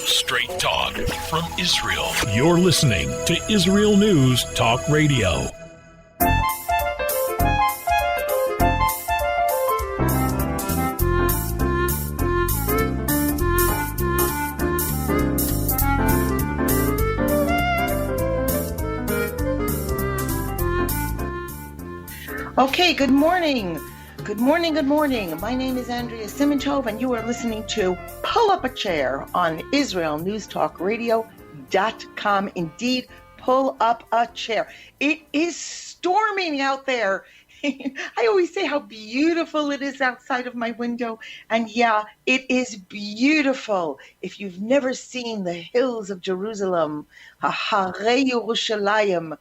Straight talk from Israel. You're listening to Israel News Talk Radio. Okay, good morning. Good morning, good morning. My name is Andrea Simantov, and you are listening to Pull Up a Chair on IsraelNewsTalkRadio.com. Indeed, pull up a chair. It is storming out there. I always say how beautiful it is outside of my window. And yeah, it is beautiful. If you've never seen the hills of Jerusalem, Harei Yerushalayim,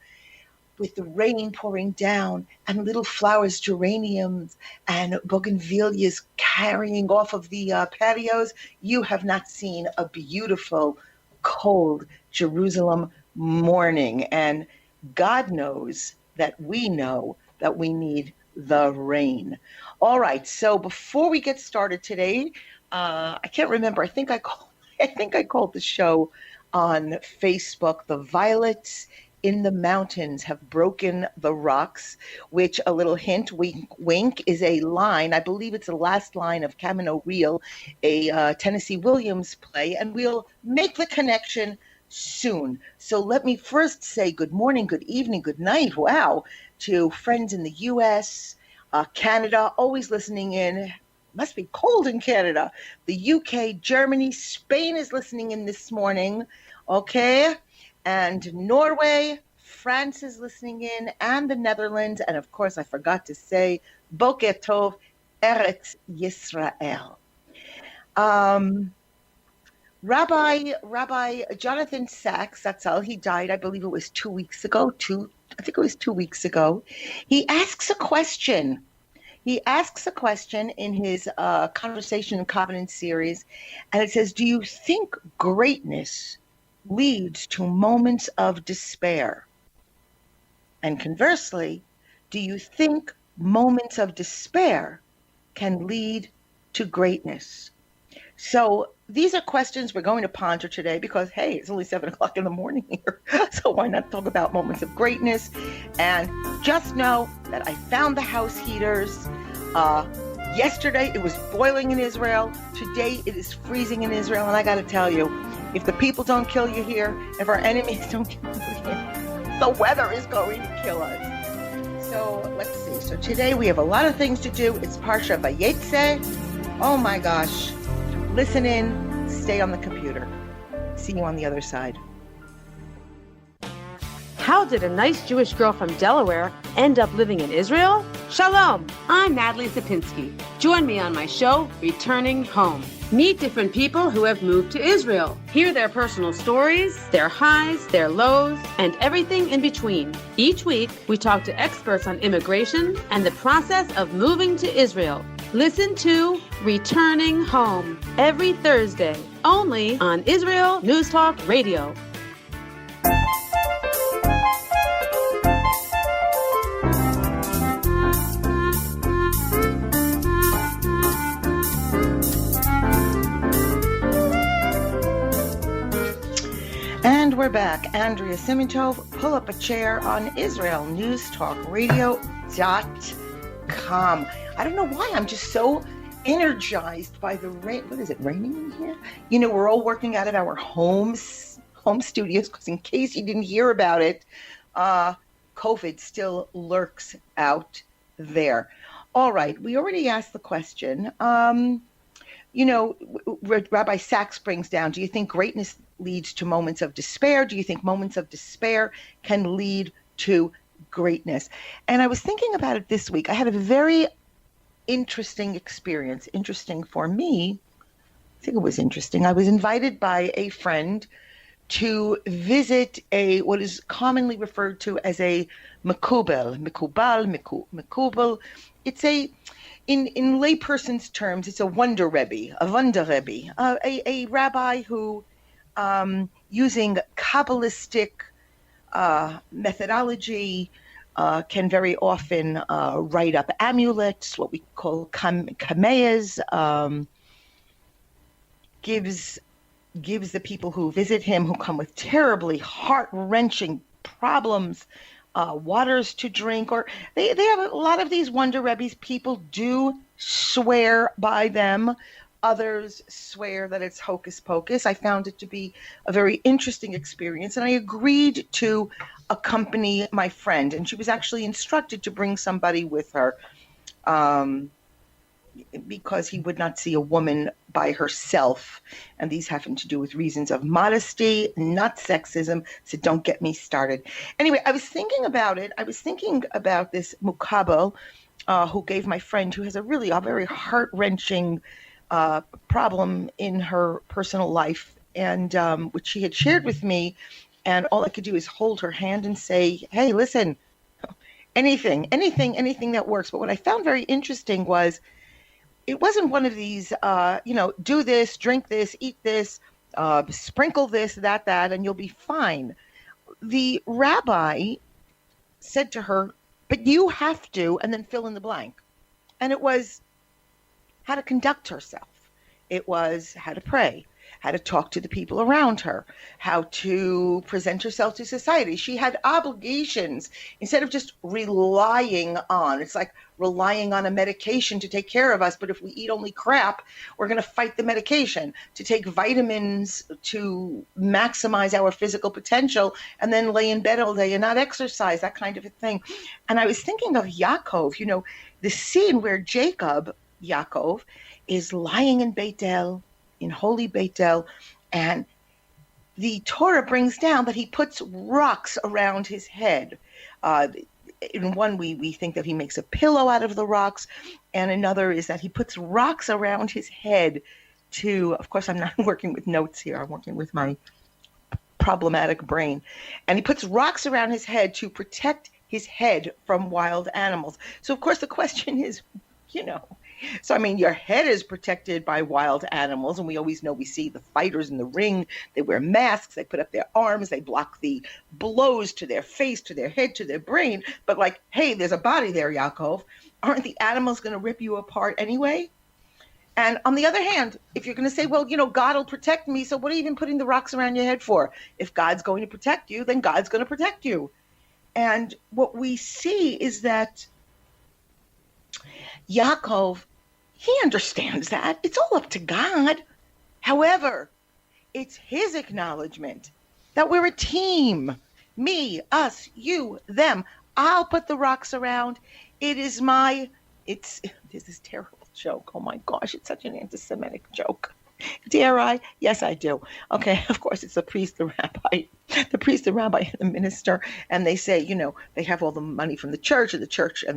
with the rain pouring down and little flowers, geraniums and bougainvilleas carrying off of the patios, you have not seen a beautiful, cold Jerusalem morning. And God knows that we know that we need the rain. All right, so before we get started today, I can't remember. I think I called the show on Facebook, "The Violets in the Mountains Have Broken the Rocks," which, a little hint, wink, wink, is a line. I believe it's the last line of Camino Real, a Tennessee Williams play, and we'll make the connection soon. So let me first say good morning, good evening, good night, wow, to friends in the U.S., Canada, always listening in. Must be cold in Canada. The UK, Germany, Spain is listening in this morning, okay? And Norway, France is listening in, and the Netherlands. And of course, I forgot to say, Boker Tov, Eretz Yisrael. Rabbi Jonathan Sachs, that's all, he died, I believe it was 2 weeks ago. I think it was 2 weeks ago. He asks a question. He asks a question in his Conversation and Covenant series, and it says, do you think greatness leads to moments of despair? And conversely, do you think moments of despair can lead to greatness? So these are questions we're going to ponder today because, hey, it's only 7 o'clock in the morning here. So why not talk about moments of greatness? And just know that I found the house heaters. Yesterday it was boiling in Israel. Today it is freezing in Israel. And I got to tell you, if the people don't kill you here, if our enemies don't kill you here, the weather is going to kill us. So let's see. So today we have a lot of things to do. It's Parsha Vayetze. Oh my gosh. Listen in. Stay on the computer. See you on the other side. How did a nice Jewish girl from Delaware end up living in Israel? Shalom, I'm Natalie Sapinski. Join me on my show, Returning Home. Meet different people who have moved to Israel. Hear their personal stories, their highs, their lows, and everything in between. Each week, we talk to experts on immigration and the process of moving to Israel. Listen to Returning Home every Thursday, only on Israel News Talk Radio. And we're back. Andrea Simantov, pull up a chair on IsraelNewsTalkRadio.com. I don't know why, I'm just so energized by the rain. What is it, raining in here? You know, we're all working out of our home studios, because in case you didn't hear about it, COVID still lurks out there. All right, we already asked the question. You know, Rabbi Sachs brings down, do you think greatness leads to moments of despair? Do you think moments of despair can lead to greatness? And I was thinking about it this week. I had a very interesting experience. Interesting for me. I think it was interesting. I was invited by a friend to visit what is commonly referred to as a mikubel. It's in layperson's terms, it's a wonder rebbe, a rabbi who, using Kabbalistic methodology, can very often write up amulets, what we call kameyas, gives gives the people who visit him, who come with terribly heart-wrenching problems, waters to drink, or they have a lot of these Wonder Rebbes. People do swear by them. Others swear that it's hocus pocus. I found it to be a very interesting experience, and I agreed to accompany my friend, and she was actually instructed to bring somebody with her, because he would not see a woman by herself. And these happen to do with reasons of modesty, not sexism. So don't get me started. Anyway, I was thinking about it. I was thinking about this mukabel who gave my friend, who has a very heart-wrenching problem in her personal life, and which she had shared with me. And all I could do is hold her hand and say, hey, listen, anything that works. But what I found very interesting was, it wasn't one of these, do this, drink this, eat this, sprinkle this, that, and you'll be fine. The rabbi said to her, but you have to, and then fill in the blank. And it was how to conduct herself. It was how to pray, how to talk to the people around her, how to present herself to society. She had obligations instead of just relying on, it's like relying on a medication to take care of us. But if we eat only crap, we're going to fight the medication. To take vitamins to maximize our physical potential and then lay in bed all day and not exercise, that kind of a thing. And I was thinking of Yaakov, the scene where Yaakov, is lying in Beit El, in holy Beit El, and the Torah brings down that he puts rocks around his head. In one, we think that he makes a pillow out of the rocks, and another is that he puts rocks around his head to, of course, I'm not working with notes here, I'm working with my problematic brain, and he puts rocks around his head to protect his head from wild animals. So, of course, the question is, so, your head is protected by wild animals, and we always know, we see the fighters in the ring, they wear masks, they put up their arms, they block the blows to their face, to their head, to their brain. But hey, there's a body there, Yaakov. Aren't the animals going to rip you apart anyway? And on the other hand, if you're going to say, well, God will protect me, so what are you even putting the rocks around your head for? If God's going to protect you, then God's going to protect you. And what we see is that Yaakov, he understands that. It's all up to God. However, it's his acknowledgement that we're a team. Me, us, you, them. I'll put the rocks around. This is terrible joke. Oh my gosh, it's such an anti-Semitic joke. Dare I? Yes, I do. Okay, of course, it's the priest, the rabbi, and the minister, and they say, they have all the money from the church, and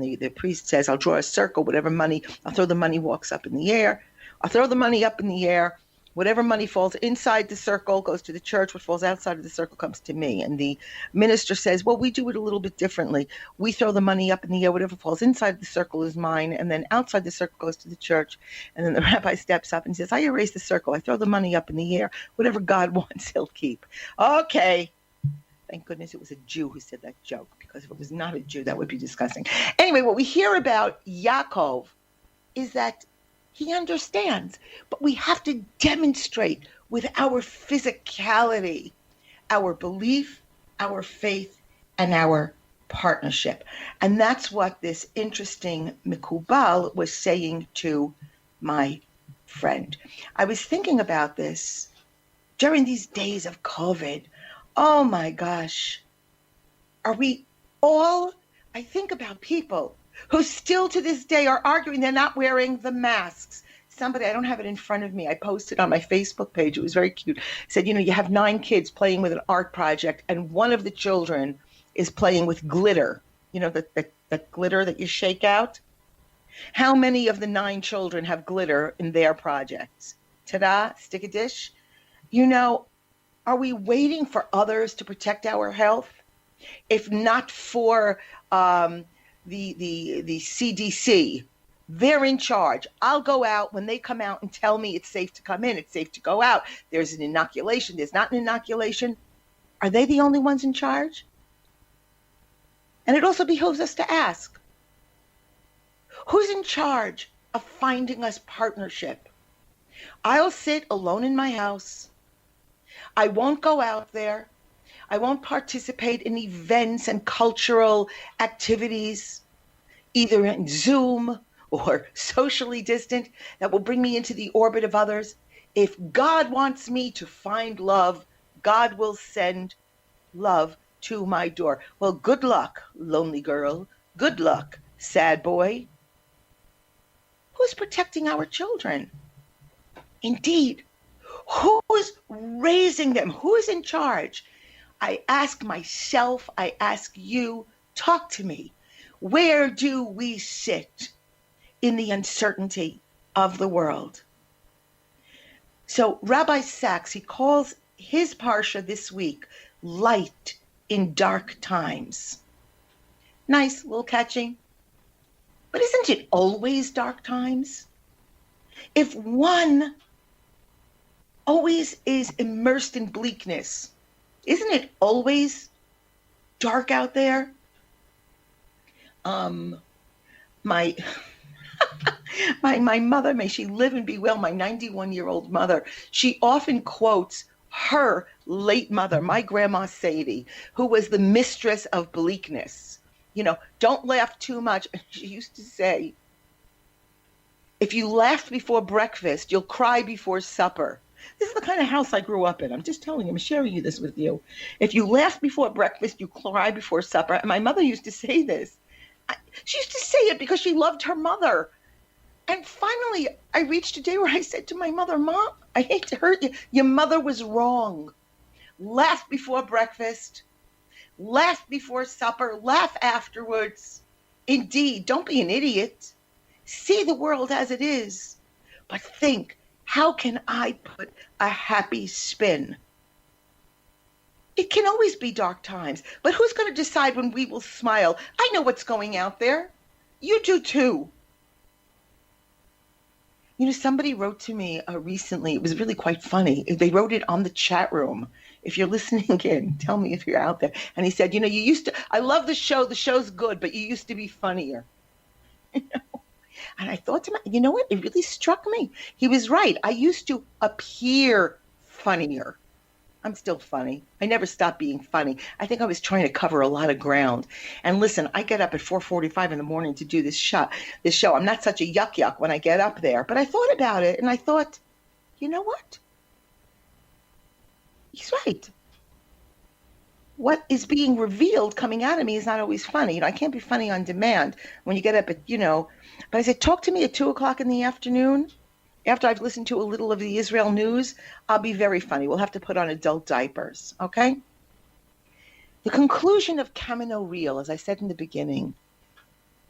the priest says, I'll draw a circle, whatever money, I'll throw the money walks up in the air. I'll throw the money up in the air. Whatever money falls inside the circle goes to the church. What falls outside of the circle comes to me. And the minister says, well, we do it a little bit differently. We throw the money up in the air. Whatever falls inside the circle is mine. And then outside the circle goes to the church. And then the rabbi steps up and says, I erase the circle. I throw the money up in the air. Whatever God wants, he'll keep. Okay. Thank goodness it was a Jew who said that joke, because if it was not a Jew, that would be disgusting. Anyway, what we hear about Yaakov is that he understands, but we have to demonstrate with our physicality, our belief, our faith, and our partnership. And that's what this interesting Mikubal was saying to my friend. I was thinking about this during these days of COVID. Oh my gosh. I think about people who still to this day are arguing they're not wearing the masks. Somebody, I don't have it in front of me, I posted on my Facebook page, it was very cute, said, you have 9 kids playing with an art project, and one of the children is playing with glitter, that glitter that you shake out. How many of the 9 children have glitter in their projects? Ta-da, stick a dish. Are we waiting for others to protect our health? If not for the CDC, they're in charge. I'll go out when they come out and tell me it's safe to come in, it's safe to go out. There's an inoculation, there's not an inoculation. Are they the only ones in charge? And it also behooves us to ask, who's in charge of finding us partnership? I'll sit alone in my house I won't go out there. I won't participate in events and cultural activities, either in Zoom or socially distant, that will bring me into the orbit of others. If God wants me to find love, God will send love to my door. Well, good luck, lonely girl. Good luck, sad boy. Who's protecting our children? Indeed. Who's raising them? Who's in charge? I ask myself, I ask you, talk to me. Where do we sit in the uncertainty of the world? So Rabbi Sachs, he calls his parsha this week, Light in Dark Times. Nice, a little catchy. But isn't it always dark times? If one always is immersed in bleakness, isn't it always dark out there? My mother, may she live and be well, my 91-year-old mother, she often quotes her late mother, my grandma Sadie, who was the mistress of bleakness. You know, don't laugh too much. She used to say, if you laugh before breakfast, you'll cry before supper. This is the kind of house I grew up in. I'm just telling you, I'm sharing you this with you. If you laugh before breakfast, you cry before supper. And my mother used to say this. She used to say it because she loved her mother. And finally, I reached a day where I said to my mother, Mom, I hate to hurt you. Your mother was wrong. Laugh before breakfast. Laugh before supper. Laugh afterwards. Indeed, don't be an idiot. See the world as it is. But think, how can I put a happy spin? It can always be dark times, but who's going to decide when we will smile? I know what's going out there. You do too. You know, somebody wrote to me recently. It was really quite funny. They wrote it on the chat room. If you're listening in, tell me if you're out there. And he said, you know, you used to, I love the show. The show's good, but you used to be funnier. You know? And I thought to myself, you know what? It really struck me. He was right. I used to appear funnier. I'm still funny. I never stopped being funny. I think I was trying to cover a lot of ground. And listen, I get up at 4:45 in the morning to do this show. I'm not such a yuck when I get up there. But I thought about it, and I thought, you know what? He's right. What is being revealed coming out of me is not always funny. You know, I can't be funny on demand when you get up at, you know. But I said, talk to me at 2 o'clock in the afternoon. After I've listened to a little of the Israel news, I'll be very funny. We'll have to put on adult diapers, okay? The conclusion of Kamino Reel, as I said in the beginning,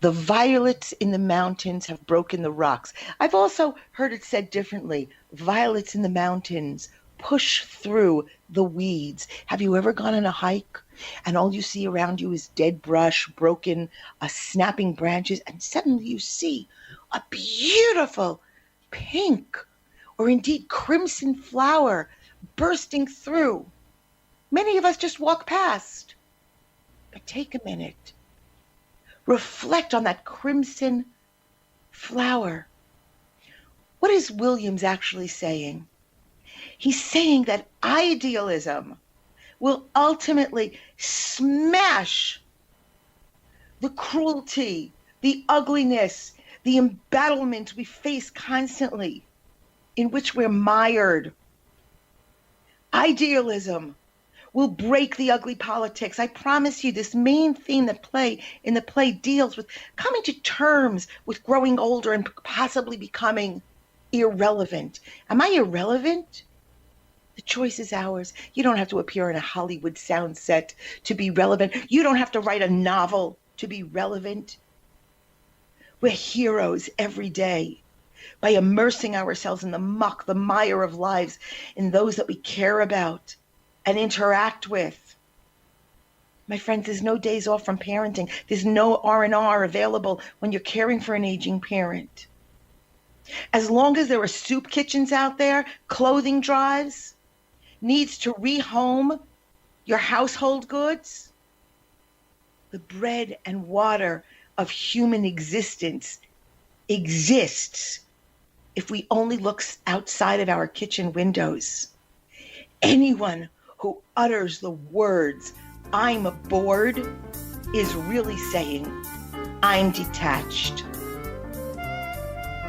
the violets in the mountains have broken the rocks. I've also heard it said differently. Violets in the mountains push through the weeds. Have you ever gone on a hike and all you see around you is dead brush, broken, snapping branches, and suddenly you see a beautiful pink or indeed crimson flower bursting through? Many of us just walk past. But take a minute. Reflect on that crimson flower. What is Williams actually saying? He's saying that idealism will ultimately smash the cruelty, the ugliness, the embattlement we face constantly, in which we're mired. Idealism will break the ugly politics. I promise you, this main theme that in the play deals with coming to terms with growing older and possibly becoming irrelevant. Am I irrelevant? The choice is ours. You don't have to appear in a Hollywood sound set to be relevant. You don't have to write a novel to be relevant. We're heroes every day by immersing ourselves in the muck, the mire of lives, in those that we care about and interact with. My friends, there's no days off from parenting. There's no R&R available when you're caring for an aging parent. As long as there are soup kitchens out there, clothing drives, needs to rehome your household goods, the bread and water of human existence exists if we only look outside of our kitchen windows. Anyone who utters the words, I'm bored, is really saying, I'm detached.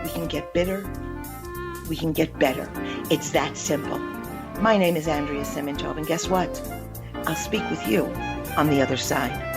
We can get bitter. We can get better. It's that simple. My name is Andrea Simintov, and guess what? I'll speak with you on the other side.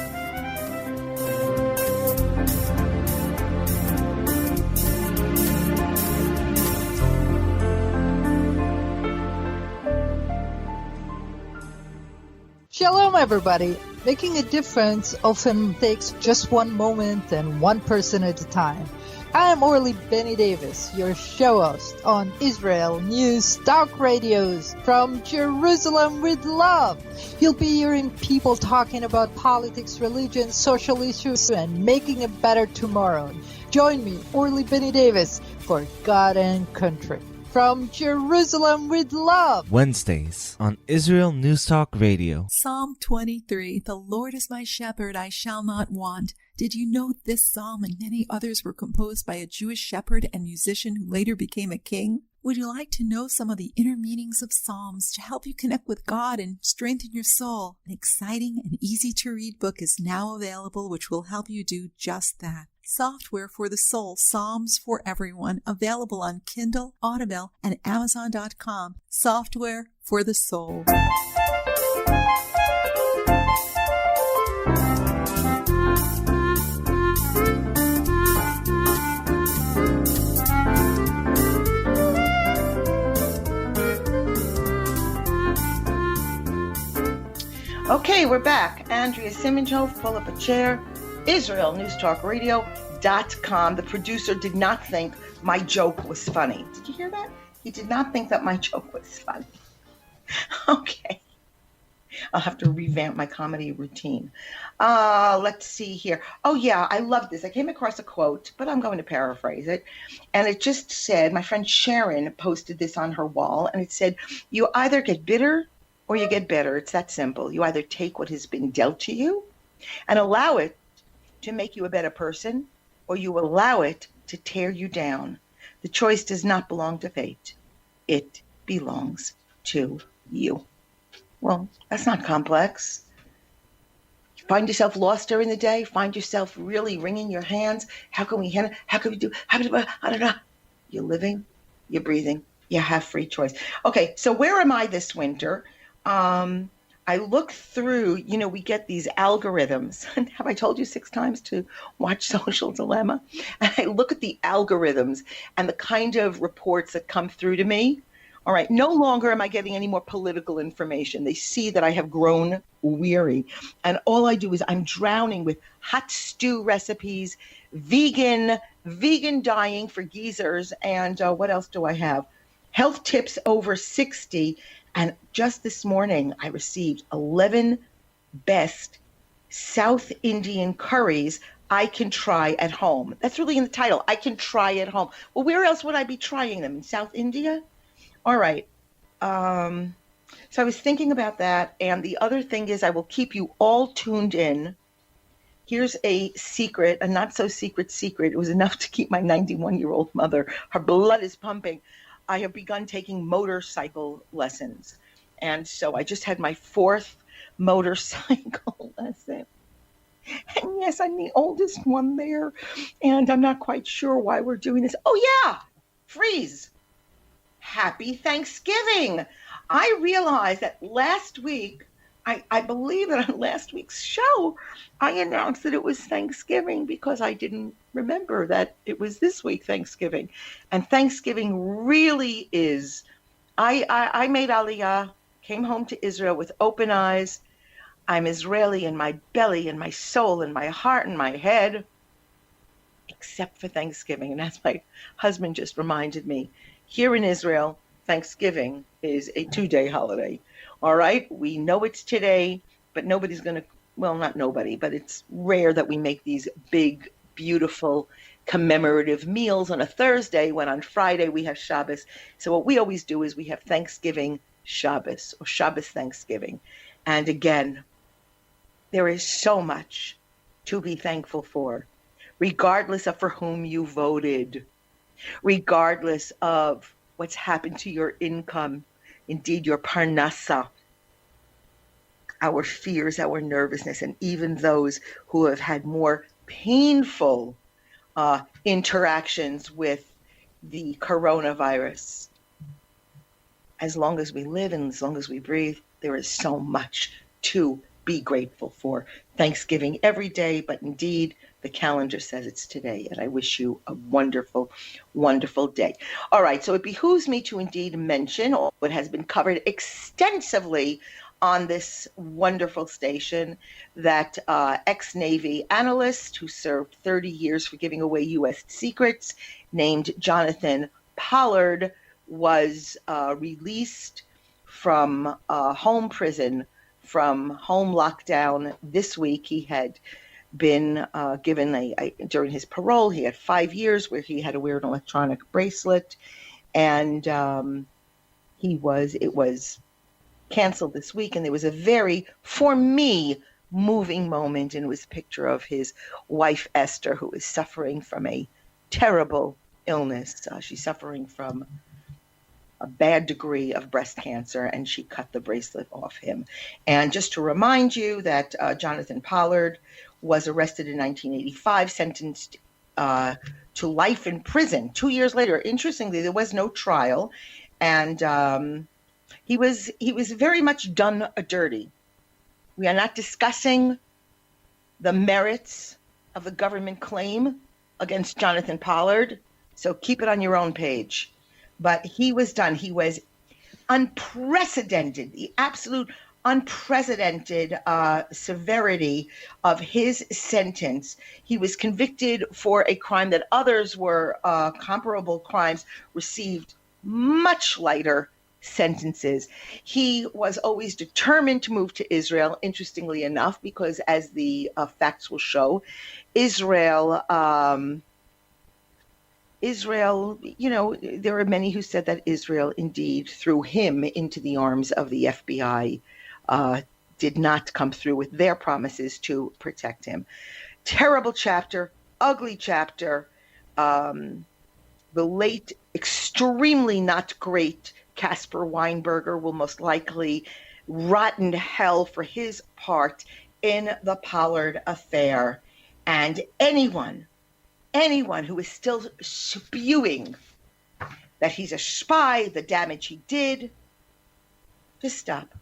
Shalom, everybody. Making a difference often takes just one moment and one person at a time. I am Orly Benny Davis, your show host on Israel News Talk Radios from Jerusalem with Love. You'll be hearing people talking about politics, religion, social issues, and making a better tomorrow. Join me, Orly Benny Davis, for God and Country. From Jerusalem with Love. Wednesdays on Israel News Talk Radio. Psalm 23, the Lord is my shepherd, I shall not want. Did you know this psalm and many others were composed by a Jewish shepherd and musician who later became a king? Would you like to know some of the inner meanings of psalms to help you connect with God and strengthen your soul? An exciting and easy-to-read book is now available which will help you do just that. Software for the Soul, Psalms for Everyone, available on Kindle, Audible, and Amazon.com. Software for the Soul. Okay, we're back. Andrea Simintov, pull up a chair. IsraelNewsTalkRadio.com. The producer did not think my joke was funny. Did you hear that? He did not think that my joke was funny. Okay. I'll have to revamp my comedy routine. Let's see here. Oh, yeah, I love this. I came across a quote, but I'm going to paraphrase it. And it just said, my friend Sharon posted this on her wall, and it said, you either get bitter or you get better. It's that simple. You either take what has been dealt to you and allow it to make you a better person, or you allow it to tear you down. The choice does not belong to fate. It belongs to you. Well, that's not complex. Find yourself lost during the day. Find yourself really wringing your hands. How can we handle? How can we do? I don't know. You're living, you're breathing, you have free choice. Okay, so where am I this winter? I look through, we get these algorithms. Have I told you 6 times to watch Social Dilemma? And I look at the algorithms and the kind of reports that come through to me. All right, no longer am I getting any more political information. They see that I have grown weary. And all I do is I'm drowning with hot stew recipes, vegan dyeing for geezers, and what else do I have? Health tips over 60. And just this morning, I received 11 best South Indian curries I can try at home. That's really in the title. I can try at home. Well, where else would I be trying them? In South India? All right. So I was thinking about that. And the other thing is I will keep you all tuned in. Here's a secret, a not so secret. It was enough to keep my 91-year-old mother. Her blood is pumping. I have begun taking motorcycle lessons. And so I just had my 4th motorcycle lesson. And yes, I'm the oldest one there. And I'm not quite sure why we're doing this. Oh, yeah, freeze. Happy Thanksgiving. I realized that last week, I believe that on last week's show, I announced that it was Thanksgiving because I didn't remember that it was this week, Thanksgiving. And Thanksgiving really is. I made Aliyah, came home to Israel with open eyes. I'm Israeli in my belly, in my soul, in my heart, in my head, except for Thanksgiving. And as my husband just reminded me, here in Israel, Thanksgiving is a 2-day holiday. All right, we know it's today, but nobody's going to, well, not nobody, but it's rare that we make these big, beautiful, commemorative meals on a Thursday when on Friday we have Shabbos. So what we always do is we have Thanksgiving Shabbos or Shabbos Thanksgiving. And again, there is so much to be thankful for, regardless of for whom you voted, regardless of what's happened to your income. indeed your parnasa, our fears, our nervousness, and even those who have had more painful interactions with the coronavirus. As long as we live and as long as we breathe, there is so much to be grateful for. Thanksgiving every day, but indeed the calendar says it's today, and I wish you a wonderful, wonderful day. All right, so it behooves me to indeed mention what has been covered extensively on this wonderful station, that ex-Navy analyst who served 30 years for giving away U.S. secrets, named Jonathan Pollard, was released from home prison, from home lockdown this week. He had been given during his parole, he had 5 years where he had to wear an electronic bracelet, and it was canceled this week. And there was a very, for me, moving moment, and it was a picture of his wife Esther, who is suffering from a terrible illness. She's suffering from a bad degree of breast cancer, and she cut the bracelet off him. And just to remind you that Jonathan Pollard was arrested in 1985, sentenced to life in prison 2 years later. Interestingly, there was no trial, and he was very much done dirty. We are not discussing the merits of the government claim against Jonathan Pollard, so keep it on your own page. But he was done. He was unprecedented, the absolute unprecedented severity of his sentence. He was convicted for a crime that others were comparable crimes, received much lighter sentences. He was always determined to move to Israel, interestingly enough, because as the facts will show, Israel, there are many who said that Israel indeed threw him into the arms of the FBI, did not come through with their promises to protect him. Terrible chapter, ugly chapter. The late, extremely not great Caspar Weinberger will most likely rot in hell for his part in the Pollard affair. And anyone who is still spewing that he's a spy, the damage he did, just stop.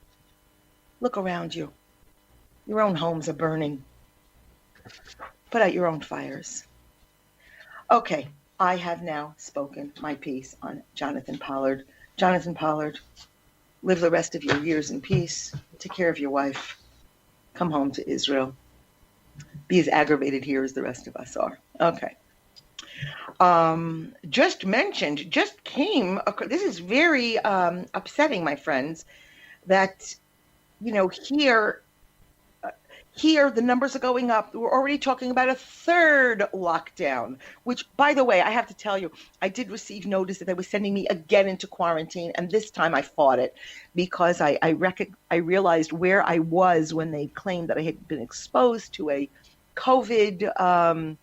Look around you. Your own homes are burning. Put out your own fires. Okay, I have now spoken my piece on Jonathan Pollard. Jonathan Pollard, live the rest of your years in peace. Take care of your wife. Come home to Israel. Be as aggravated here as the rest of us are. Okay. Just came, this is very upsetting, my friends, that, here the numbers are going up. We're already talking about a third lockdown, which, by the way, I have to tell you, I did receive notice that they were sending me again into quarantine, and this time I fought it because I realized where I was when they claimed that I had been exposed to a COVID,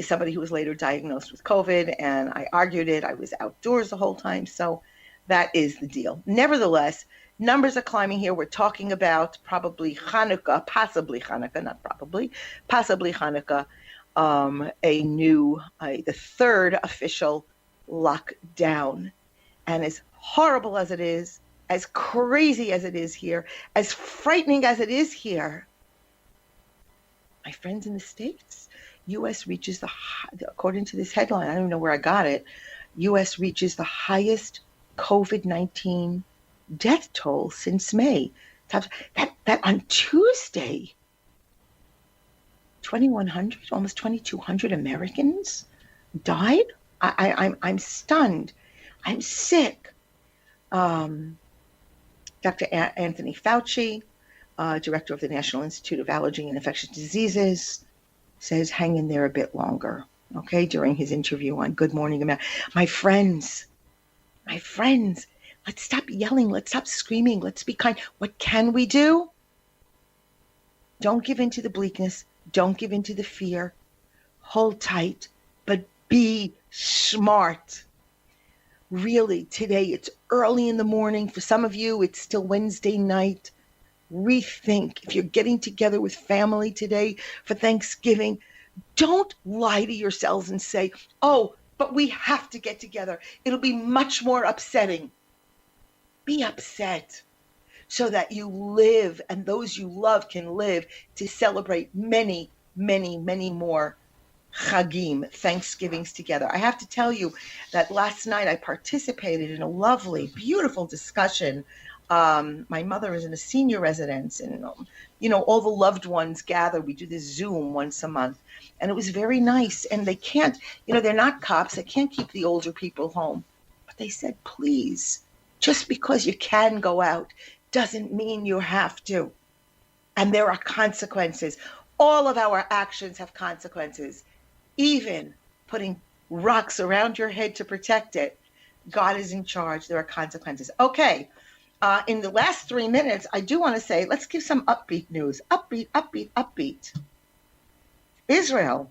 somebody who was later diagnosed with COVID, and I argued it. I was outdoors the whole time, so that is the deal. Nevertheless, numbers are climbing here. We're talking about possibly Hanukkah, the third official lockdown. And as horrible as it is, as crazy as it is here, as frightening as it is here, my friends in the States, U.S. reaches according to this headline, I don't know where I got it, U.S. reaches the highest COVID-19 death toll since May. That on Tuesday, 2,100, almost 2,200 Americans died. I'm stunned. I'm sick. Dr. Anthony Fauci, director of the National Institute of Allergy and Infectious Diseases, says hang in there a bit longer. Okay, during his interview on Good Morning America. My friends, let's stop yelling. Let's stop screaming. Let's be kind. What can we do? Don't give in to the bleakness. Don't give in to the fear. Hold tight, but be smart. really today, it's early in the morning. For some of you, it's still Wednesday night. Rethink. If you're getting together with family today for Thanksgiving, don't lie to yourselves and say, oh, but we have to get together. It'll be much more upsetting. Be upset so that you live and those you love can live to celebrate many, many, many more Chagim, Thanksgivings together. I have to tell you that last night I participated in a lovely, beautiful discussion. My mother is in a senior residence, and all the loved ones gather. We do this Zoom once a month, and it was very nice. And they can't, they're not cops. They can't keep the older people home. But they said, please, just because you can go out doesn't mean you have to. And there are consequences. All of our actions have consequences. Even putting rocks around your head to protect it. God is in charge. There are consequences. Okay. In the last 3 minutes, I do want to say, let's give some upbeat news. Upbeat. Israel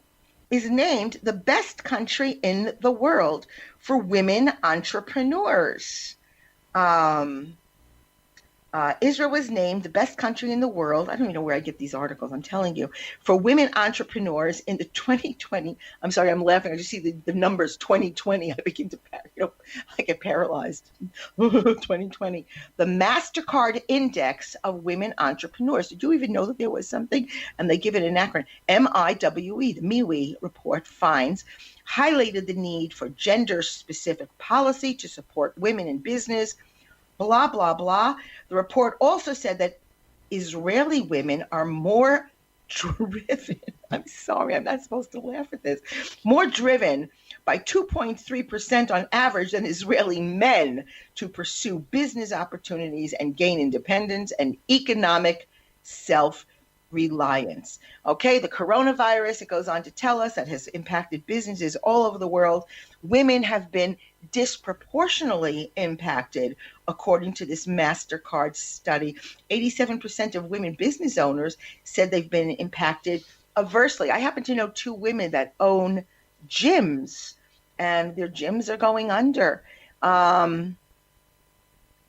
is named the best country in the world for women entrepreneurs. Israel was named the best country in the world. I don't even know where I get these articles, I'm telling you, for women entrepreneurs in the 2020. I'm sorry, I'm laughing. I just see the numbers 2020. I begin to, I get paralyzed. 2020. The MasterCard Index of Women Entrepreneurs. Did you even know that there was something? And they give it an acronym. MIWE, the MIWE report finds, highlighted the need for gender-specific policy to support women in business. Blah, blah, blah. The report also said that Israeli women are more driven. I'm sorry, I'm not supposed to laugh at this. More driven by 2.3% on average than Israeli men to pursue business opportunities and gain independence and economic self-reliance. Okay, the coronavirus, it goes on to tell us, that has impacted businesses all over the world. Women have been disproportionately impacted, according to this MasterCard study. 87% of women business owners said they've been impacted adversely. I happen to know 2 women that own gyms, and their gyms are going under. The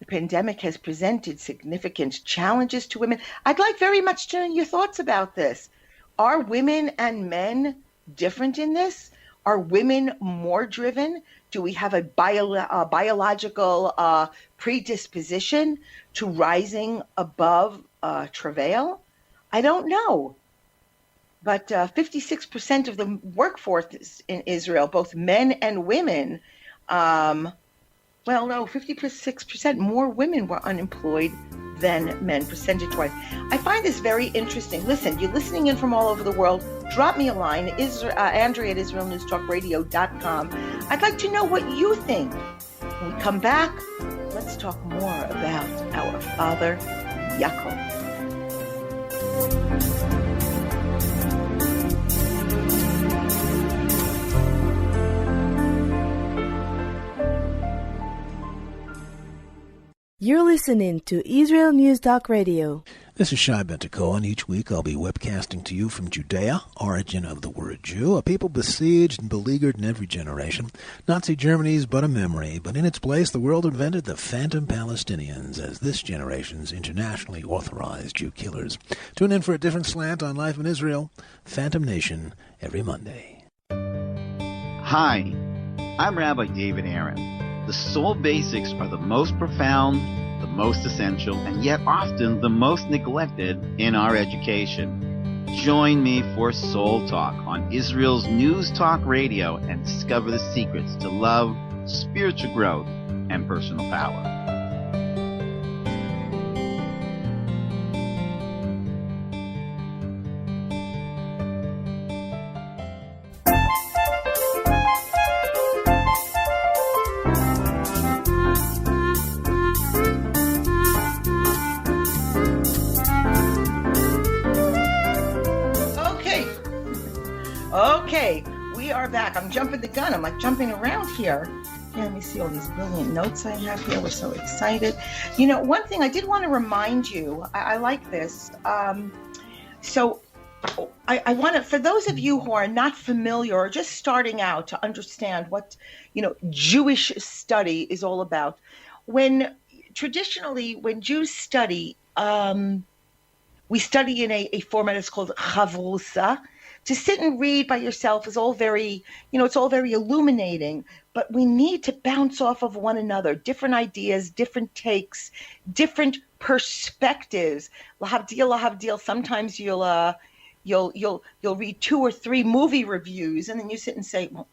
pandemic has presented significant challenges to women. I'd like very much to know your thoughts about this. Are women and men different in this? Are women more driven? Do we have a biological predisposition to rising above travail? I don't know. But 56% of the workforce in Israel, both men and women, 56% more women were unemployed than men, percentage-wise. I find this very interesting. Listen, you're listening in from all over the world. Drop me a line, Andrea at IsraelNewsTalkRadio.com. I'd like to know what you think. When we come back, let's talk more about our father, Yaakov. You're listening to Israel News Talk Radio. This is Shai Bentako, and each week I'll be webcasting to you from Judea, origin of the word Jew, a people besieged and beleaguered in every generation. Nazi Germany's but a memory, but in its place the world invented the phantom Palestinians as this generation's internationally authorized Jew killers. Tune in for a different slant on life in Israel, Phantom Nation, every Monday. Hi, I'm Rabbi David Aaron. The soul basics are the most profound, the most essential, and yet often the most neglected in our education. Join me for Soul Talk on Israel's News Talk Radio and discover the secrets to love, spiritual growth, and personal power. Okay, we are back. I'm jumping the gun. I'm like jumping around here. Yeah, let me see all these brilliant notes I have here. We're so excited. One thing I did want to remind you, I like this. So I want to, for those of you who are not familiar or just starting out to understand what, Jewish study is all about. Traditionally, when Jews study, we study in a format that's called chavrusa. To sit and read by yourself is all very, it's all very illuminating, but we need to bounce off of one another, different ideas, different takes, different perspectives. Lahavdil. Sometimes you'll read 2 or 3 movie reviews, and then you sit and say, well,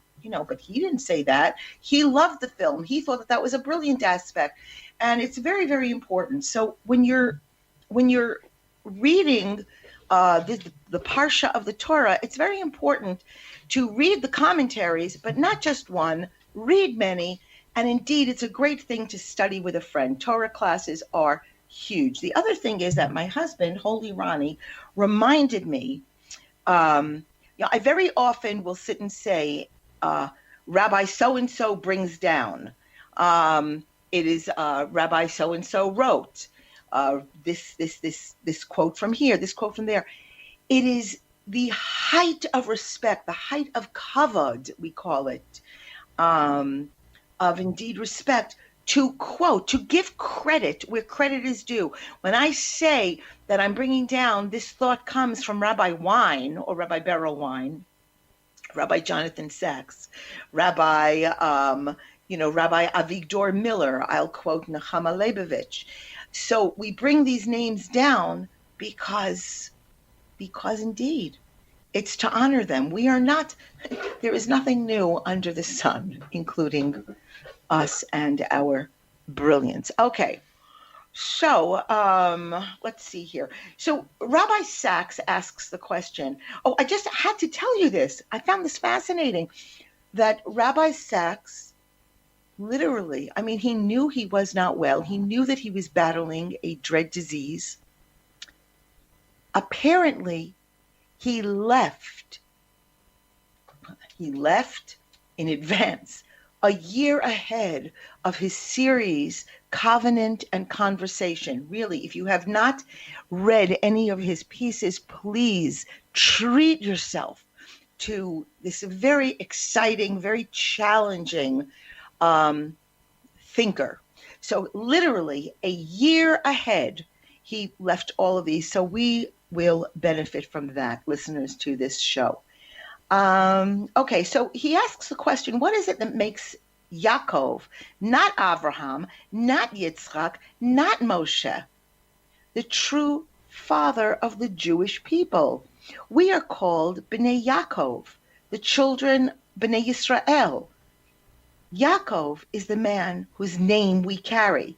but he didn't say that. He loved the film. He thought that was a brilliant aspect, and it's very, very important. So when you're reading the Parsha of the Torah, it's very important to read the commentaries, but not just one, read many. And indeed, it's a great thing to study with a friend. Torah classes are huge. The other thing is that my husband, Holy Ronnie, reminded me, I very often will sit and say, Rabbi so-and-so brings down. It is Rabbi so-and-so wrote. This quote from here, this quote from there. It is the height of respect, the height of kavod, we call it, of indeed respect, to quote, to give credit where credit is due. When I say that I'm bringing down, this thought comes from Rabbi Wein or Rabbi Beryl Wein, Rabbi Jonathan Sachs, Rabbi Avigdor Miller, I'll quote Nechama Leibovich. So we bring these names down because indeed it's to honor them. There is nothing new under the sun, including us and our brilliance. Okay, so let's see here. So Rabbi Sachs asks the question. Oh, I just had to tell you this. I found this fascinating, that Rabbi Sachs literally, he knew he was not well. He knew that he was battling a dread disease. Apparently, he left in advance, a year ahead of his series, Covenant and Conversation. Really, if you have not read any of his pieces, please treat yourself to this very exciting, very challenging thinker. So literally a year ahead, he left all of these. So we will benefit from that, listeners to this show. Okay, so he asks the question, what is it that makes Yaakov, not Abraham, not Yitzchak, not Moshe, the true father of the Jewish people? We are called Bnei Yaakov, the children Bnei Yisrael. Yaakov is the man whose name we carry,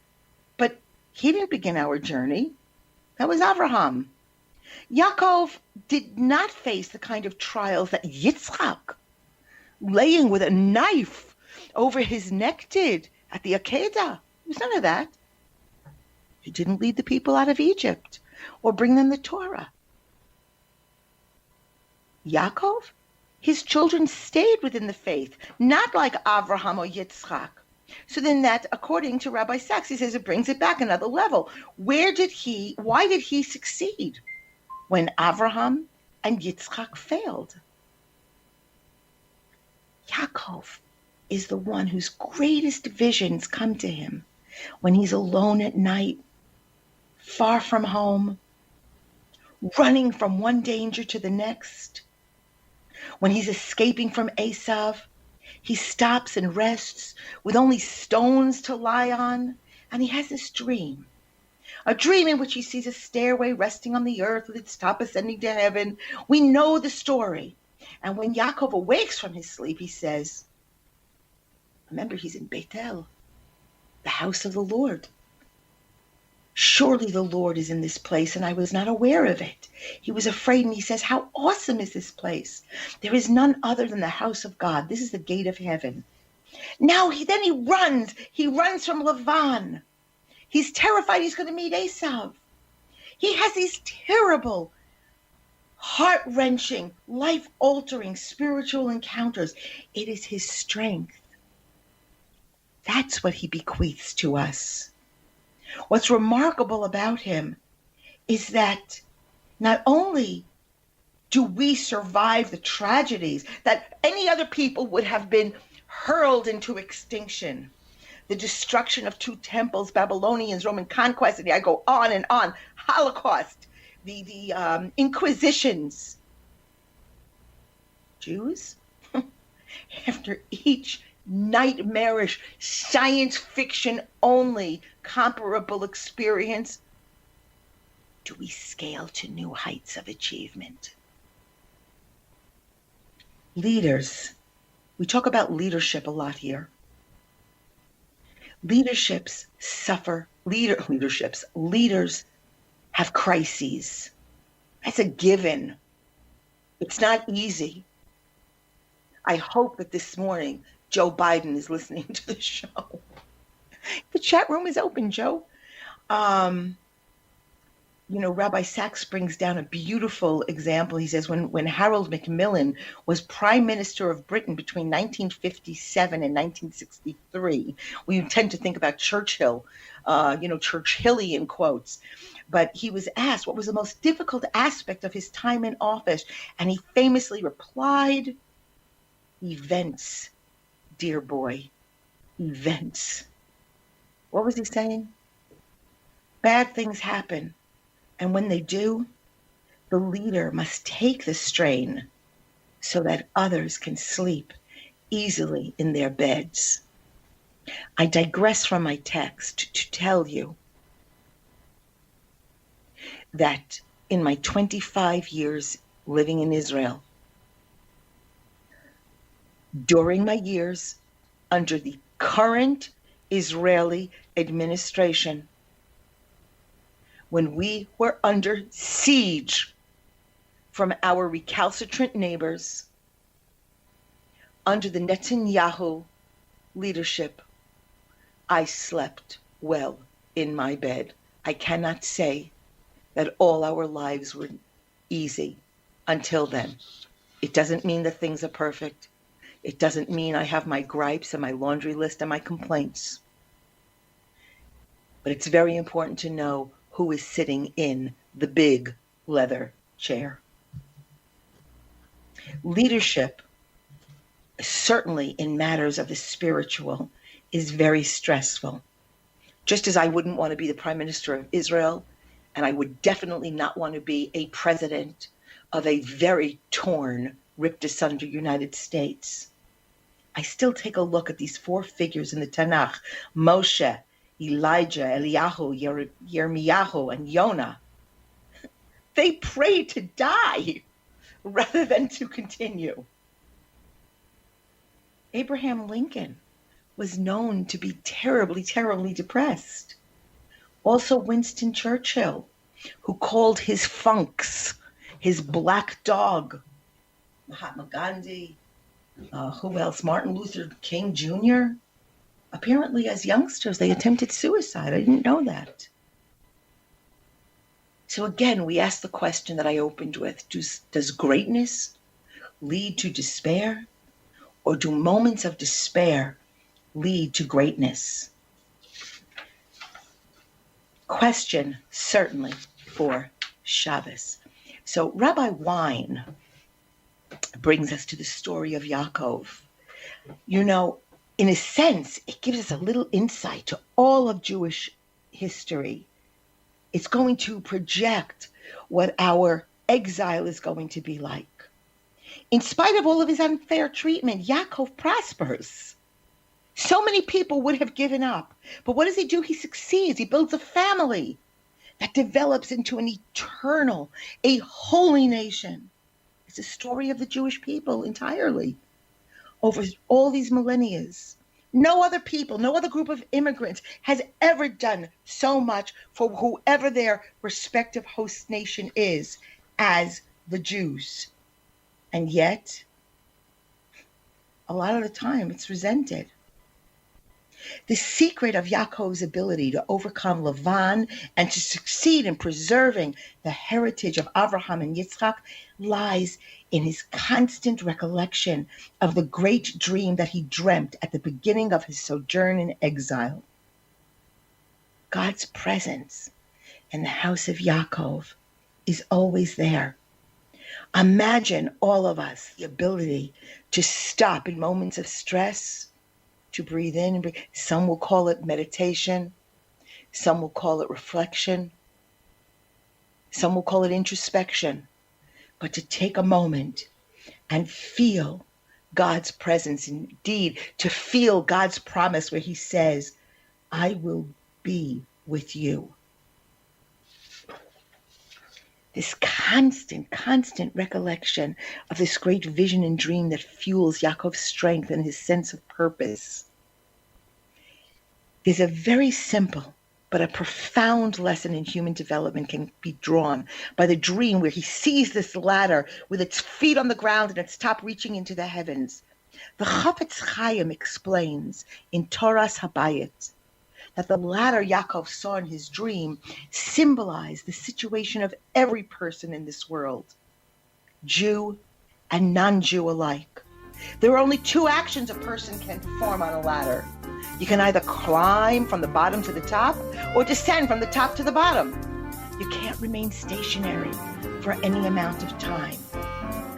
but he didn't begin our journey. That was Abraham. Yaakov did not face the kind of trials that Yitzchak, laying with a knife over his neck, did at the Akedah. It was none of that. He didn't lead the people out of Egypt or bring them the Torah. Yaakov, his children stayed within the faith, not like Avraham or Yitzchak. So then that, according to Rabbi Sachs, he says it brings it back another level. Why did he succeed when Avraham and Yitzchak failed? Yaakov is the one whose greatest visions come to him when he's alone at night, far from home, running from one danger to the next. When he's escaping from Esav, he stops and rests with only stones to lie on, and he has this dream. A dream in which he sees a stairway resting on the earth with its top ascending to heaven. We know the story. And when Yaakov awakes from his sleep, he says, remember, he's in Bethel, the house of the Lord. Surely the Lord is in this place, and I was not aware of it. He was afraid, and he says, how awesome is this place? There is none other than the house of God. This is the gate of heaven. Now he runs. He runs from Lavan. He's terrified he's going to meet Esav. He has these terrible, heart-wrenching, life-altering spiritual encounters. It is his strength. That's what he bequeaths to us. What's remarkable about him is that not only do we survive the tragedies that any other people would have been hurled into extinction? The destruction of 2 temples, Babylonians, Roman conquest, and I go on and on, Holocaust, the Inquisitions. Jews, after each nightmarish, science fiction only comparable experience, do we scale to new heights of achievement? Leaders, we talk about leadership a lot here. Leaders have crises. That's a given. It's not easy. I hope that this morning Joe Biden is listening to the show. The chat room is open, Joe. Rabbi Sachs brings down a beautiful example. He says when Harold Macmillan was Prime Minister of Britain between 1957 and 1963, we tend to think about Churchill, Churchillian quotes. But he was asked what was the most difficult aspect of his time in office, and he famously replied, "Events, dear boy, events." What was he saying? Bad things happen. And when they do, the leader must take the strain so that others can sleep easily in their beds. I digress from my text to tell you that in my 25 years living in Israel, during my years under the current Israeli administration, when we were under siege from our recalcitrant neighbors, under the Netanyahu leadership, I slept well in my bed. I cannot say that all our lives were easy until then. It doesn't mean that things are perfect. It doesn't mean I have my gripes and my laundry list and my complaints. But it's very important to know who is sitting in the big leather chair. Leadership, certainly in matters of the spiritual, is very stressful. Just as I wouldn't want to be the Prime Minister of Israel, and I would definitely not want to be a president of a very torn, ripped asunder United States, I still take a look at these 4 figures in the Tanakh, Moshe, Elijah, Eliyahu, Yirmiyahu, and Yonah. They prayed to die rather than to continue. Abraham Lincoln was known to be terribly, terribly depressed. Also Winston Churchill, who called his funks his black dog. Mahatma Gandhi, who else? Martin Luther King Jr. Apparently, as youngsters, they attempted suicide. I didn't know that. So again, we ask the question that I opened with, does greatness lead to despair? Or do moments of despair lead to greatness? Question, certainly, for Shabbos. So Rabbi Wein brings us to the story of Yaakov. In a sense, it gives us a little insight to all of Jewish history. It's going to project what our exile is going to be like. In spite of all of his unfair treatment, Yaakov prospers. So many people would have given up. But what does he do? He succeeds. He builds a family that develops into an eternal, a holy nation. It's a story of the Jewish people entirely. Over all these millennia, no other people, no other group of immigrants has ever done so much for whoever their respective host nation is as the Jews. And yet, a lot of the time, it's resented. The secret of Yaakov's ability to overcome Lavan and to succeed in preserving the heritage of Abraham and Yitzchak lies in his constant recollection of the great dream that he dreamt at the beginning of his sojourn in exile. God's presence in the house of Yaakov is always there. Imagine all of us the ability to stop in moments of stress, to breathe in and breathe. Some will call it meditation. Some will call it reflection. Some will call it introspection. But to take a moment and feel God's presence, indeed, to feel God's promise where he says, I will be with you. This constant recollection of this great vision and dream that fuels Yaakov's strength and his sense of purpose. There's a very simple but a profound lesson in human development can be drawn by the dream where he sees this ladder with its feet on the ground and its top reaching into the heavens. The Chafetz Chaim explains in Toras Habayit that the ladder Yaakov saw in his dream symbolized the situation of every person in this world, Jew and non-Jew alike. There are only two actions a person can perform on a ladder. You can either climb from the bottom to the top or descend from the top to the bottom. You can't remain stationary for any amount of time.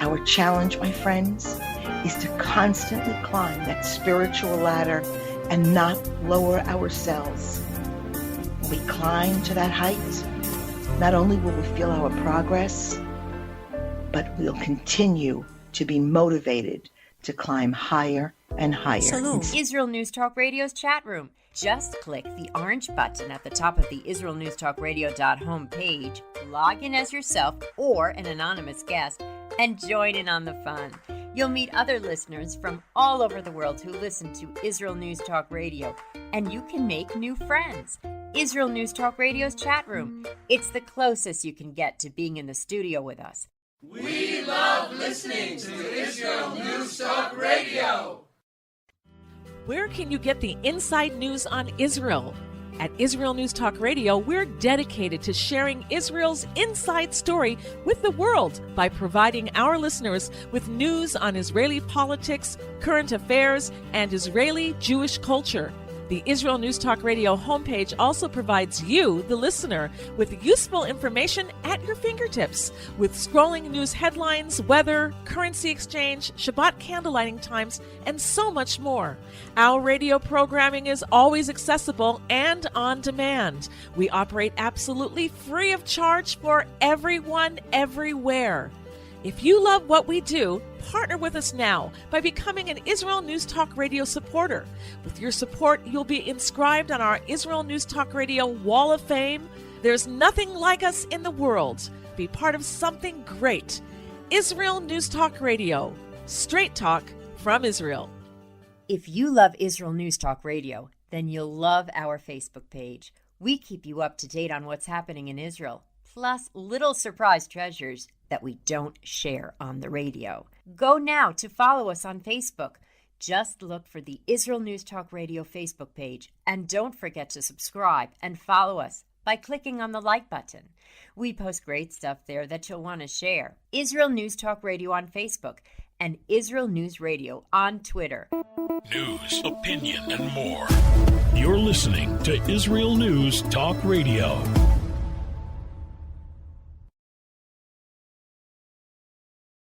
Our challenge, my friends, is to constantly climb that spiritual ladder and not lower ourselves. When we climb to that height, not only will we feel our progress, but we'll continue to be motivated to climb higher and higher. Shalom. Israel News Talk Radio's chat room. Just click the orange button at the top of the IsraelNewsTalkRadio.home page, log in as yourself or an anonymous guest, and join in on the fun. You'll meet other listeners from all over the world who listen to Israel News Talk Radio, and you can make new friends. Israel News Talk Radio's chat room. It's the closest you can get to being in the studio with us. We love listening to Israel News Talk Radio. Where can you get the inside news on Israel? At Israel News Talk Radio, we're dedicated to sharing Israel's inside story with the world by providing our listeners with news on Israeli politics, current affairs, and Israeli Jewish culture. The Israel News Talk Radio homepage also provides you, the listener, with useful information at your fingertips, with scrolling news headlines, weather, currency exchange, Shabbat candlelighting times, and so much more. Our radio programming is always accessible and on demand. We operate absolutely free of charge for everyone, everywhere. If you love what we do, partner with us now by becoming an Israel News Talk Radio supporter. With your support, you'll be inscribed on our Israel News Talk Radio Wall of Fame. There's nothing like us in the world. Be part of something great. Israel News Talk Radio. Straight talk from Israel. If you love Israel News Talk Radio, then you'll love our Facebook page. We keep you up to date on what's happening in Israel, plus little surprise treasures that we don't share on the radio. Go now to follow us on Facebook. Just look for the Israel News Talk Radio Facebook page, and don't forget to subscribe and follow us by clicking on the like button. We post great stuff there that you'll want to share. Israel News Talk Radio on Facebook and Israel News Radio on Twitter. News, opinion, and more. You're listening to Israel News Talk Radio.